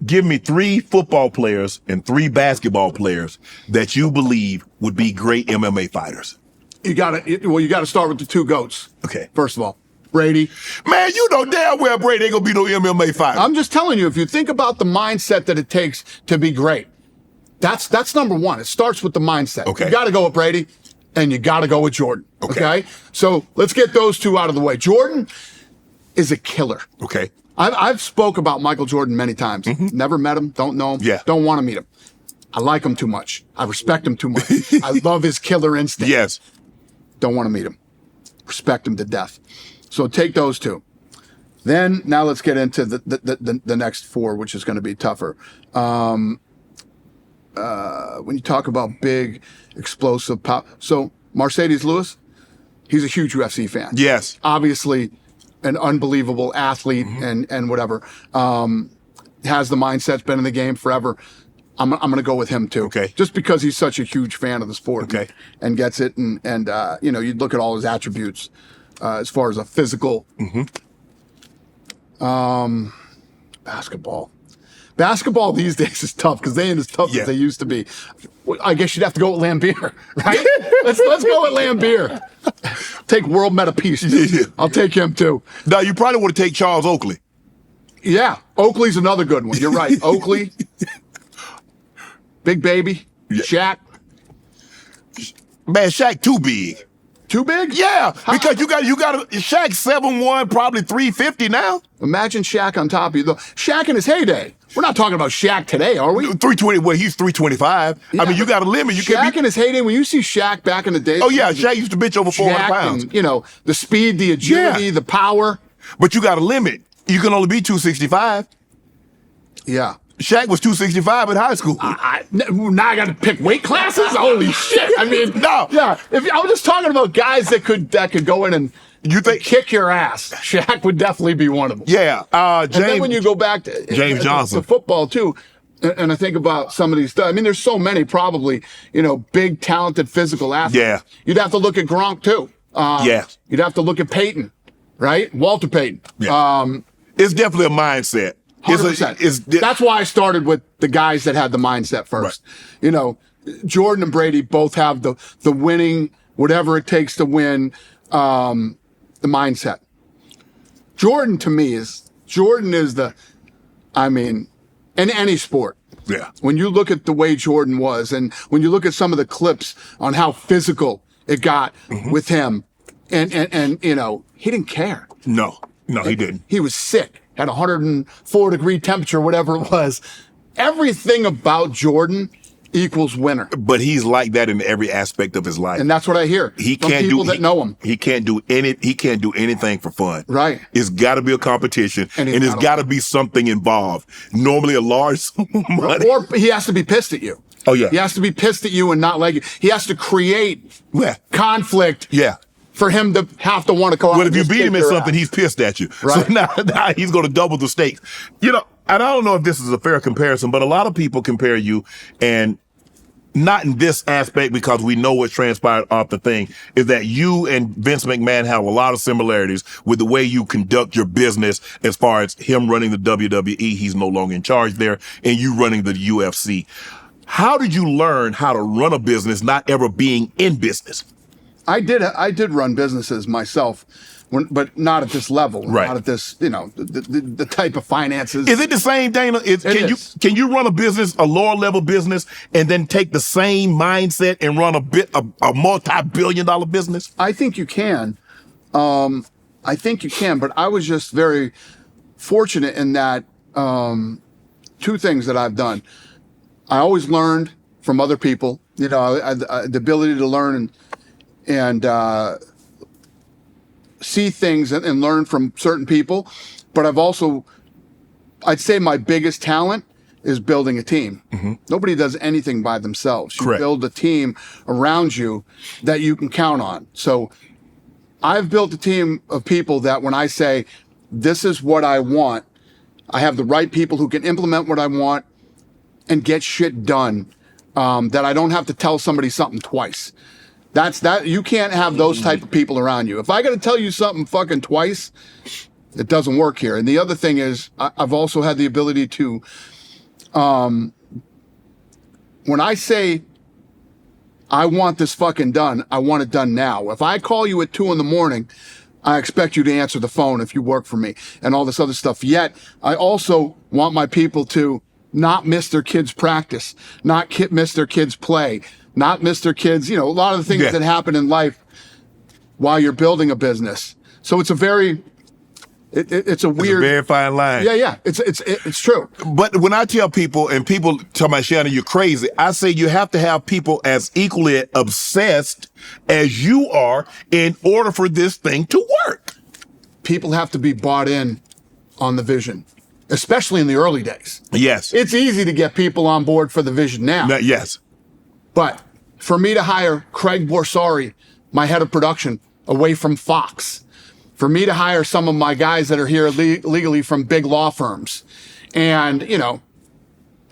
Give me 3 football players and 3 basketball players that you believe would be great MMA fighters. You gotta start with the 2 GOATs. Okay. First of all, Brady. Man, you know damn well Brady ain't gonna be no MMA fighter. I'm just telling you, if you think about the mindset that it takes to be great, that's number one. It starts with the mindset. Okay. You gotta go with Brady and you gotta go with Jordan. Okay. So let's get those 2 out of the way. Jordan is a killer. Okay. I've spoke about Michael Jordan many times. Never met him, don't know him, don't want to meet him. I like him too much. I respect him too much. I love his killer instinct. Yes. Don't want to meet him. Respect him to death. So take those 2. Then now let's get into the next 4, which is going to be tougher. When you talk about big, explosive pop, so Mercedes Lewis, he's a huge UFC fan. Yes. Obviously, an unbelievable athlete and whatever. Has the mindset, been in the game forever. I'm going to go with him too. Okay. Just because he's such a huge fan of the sport. Okay. And gets it. And you know, you look at all his attributes as far as a physical. Basketball. Basketball these days is tough because they ain't as tough as they used to be. I guess you'd have to go with Lambeer, right? let's go with Lambeer. Take world meta peace. I'll take him too. Now you probably want to take Charles Oakley. Yeah, Oakley's another good one. You're right. Oakley, Big Baby, Shaq. Man, Shaq too big. Too big? Yeah, because you got Shaq 7'1", probably 350 now. Imagine Shaq on top of you. Though Shaq in his heyday. We're not talking about Shaq today, are we? 320. Well, he's 325. Yeah, I mean, you got a limit. You Shaq can't be... in his heyday. When you see Shaq back in the day. Oh yeah, Shaq used to bench over 400 pounds. And, you know, the speed, the agility, the power. But you got a limit. You can only be 265. Yeah. Shaq was 265 in high school. Now I got to pick weight classes. Holy shit! I mean, no. Yeah. If I was just talking about guys that could go in and kick your ass, Shaq would definitely be one of them. Yeah. And then when you go back to James Johnson, to football too, and I think about some of these. I mean, there's so many probably, you know, big, talented, physical athletes. Yeah. You'd have to look at Gronk too. Yeah. You'd have to look at Peyton, right? Walter Payton. Yeah. It's definitely a mindset. 100%. That's why I started with the guys that had the mindset first. Right. You know, Jordan and Brady both have the winning, whatever it takes to win, the mindset. Jordan to me is the, I mean, in any sport. Yeah. When you look at the way Jordan was, and when you look at some of the clips on how physical it got with him, and you know, he didn't care. No, he didn't. He was sick. Had 104-degree temperature, whatever it was. Everything about Jordan equals winner. But he's like that in every aspect of his life. And that's what I hear from people that know him. He can't do anything for fun. Right. It's got to be a competition, and it's got to be something involved. Normally a large sum of money. Or he has to be pissed at you. Oh, yeah. He has to be pissed at you and not like you. He has to create conflict. Yeah. For him to have to want to go out. Well, if you beat him in something, he's pissed at you. Right. So now he's going to double the stakes. You know, and I don't know if this is a fair comparison, but a lot of people compare you, and not in this aspect because we know what transpired off the thing, is that you and Vince McMahon have a lot of similarities with the way you conduct your business as far as him running the WWE. He's no longer in charge there, and you running the UFC. How did you learn how to run a business not ever being in business? I did run businesses myself, but not at this level. Right. Not at this, you know, the type of finances. Is it the same, Dana? Can you run a business, a lower level business, and then take the same mindset and run a multi-billion-dollar business? I think you can. But I was just very fortunate in that 2 things that I've done. I always learned from other people. You know, the ability to learn and see things and learn from certain people. But I'd say my biggest talent is building a team. Nobody does anything by themselves. You build a team around you that you can count on. So I've built a team of people that when I say, this is what I want, I have the right people who can implement what I want and get shit done, that I don't have to tell somebody something twice. You can't have those type of people around you. If I got to tell you something fucking twice, it doesn't work here. And the other thing is, I've also had the ability to When I say I want this fucking done, I want it done now. If I call you at 2 a.m, I expect you to answer the phone if you work for me and all this other stuff. Yet I also want my people to not miss their kids' practice, not miss their kids' play, not miss their kids, a lot of the things that happen in life while you're building a business. So it's a very, it's a weird, very fine line. Yeah. It's true. But when I tell people, and people tell me, Shannon, you're crazy, I say you have to have people as equally obsessed as you are in order for this thing to work. People have to be bought in on the vision, especially in the early days. Yes. It's easy to get people on board for the vision now. Yes. But for me to hire Craig Borsari, my head of production, away from Fox, for me to hire some of my guys that are here legally from big law firms, and,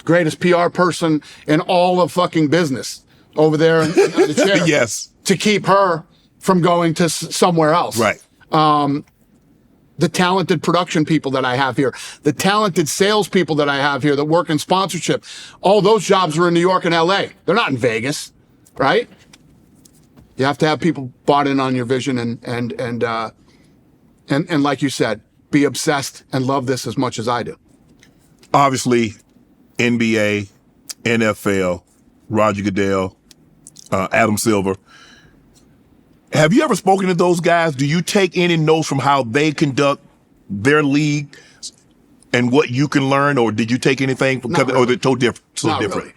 greatest PR person in all of fucking business over there in the chair. Yes. To keep her from going to somewhere else. Right. The talented production people that I have here, the talented salespeople that I have here that work in sponsorship, all those jobs are in New York and LA. They're not in Vegas, right? You have to have people bought in on your vision and like you said, be obsessed and love this as much as I do. Obviously, NBA, NFL, Roger Goodell, Adam Silver. Have you ever spoken to those guys? Do you take any notes from how they conduct their league and what you can learn, or did you take anything from? Not Or they're so different. Not really.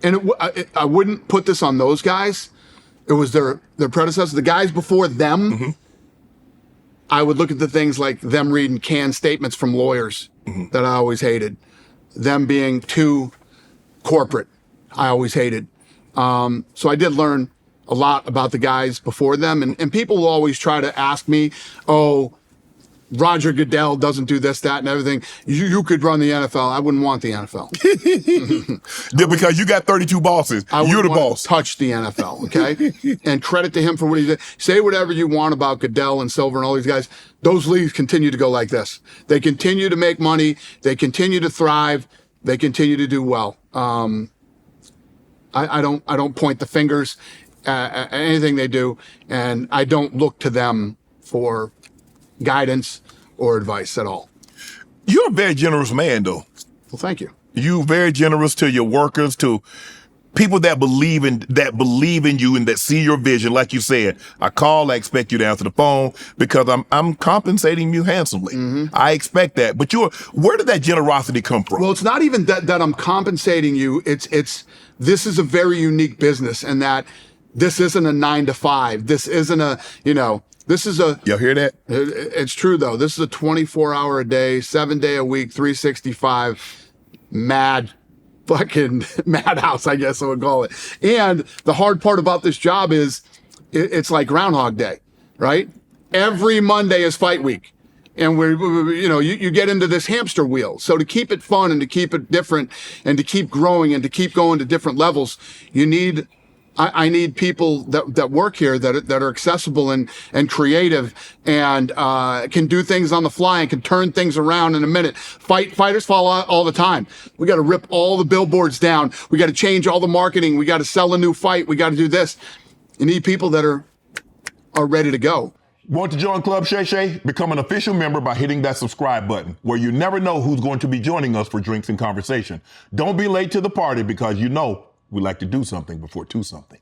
And I wouldn't put this on those guys. It was their predecessors, the guys before them. Mm-hmm. I would look at the things like them reading canned statements from lawyers that I always hated, them being too corporate. I always hated. So I did learn a lot about the guys before them. And people will always try to ask me, oh, Roger Goodell doesn't do this, that, and everything. You could run the NFL. I wouldn't want the NFL. Because you got 32 bosses. You're the boss. Touch the NFL, okay? And credit to him for what he did. Say whatever you want about Goodell and Silver and all these guys. Those leagues continue to go like this. They continue to make money. They continue to thrive. They continue to do well. I don't point the fingers at anything they do, and I don't look to them for guidance or advice at all. You're a very generous man, though. Well, thank you. You're very generous to your workers, to people that believe in you and that see your vision. Like you said, I expect you to answer the phone because I'm compensating you handsomely. Mm-hmm. I expect that. But where did that generosity come from? Well, it's not even that I'm compensating you. This is a very unique business, and that this isn't a 9 to 5. This isn't this is a... Y'all hear that? It's true, though. This is a 24-hour a day, 7-day a week, 365 madhouse, I guess I would call it. And the hard part about this job is it's like Groundhog Day, right? Every Monday is fight week. And you get into this hamster wheel. So to keep it fun and to keep it different and to keep growing and to keep going to different levels, I need people that work here that are accessible and creative and can do things on the fly and can turn things around in a minute. Fighters fall out all the time. We got to rip all the billboards down. We got to change all the marketing. We got to sell a new fight. We got to do this. You need people that are ready to go. Want to join Club Shay Shay? Become an official member by hitting that subscribe button, where you never know who's going to be joining us for drinks and conversation. Don't be late to the party because we like to do something before 2 something.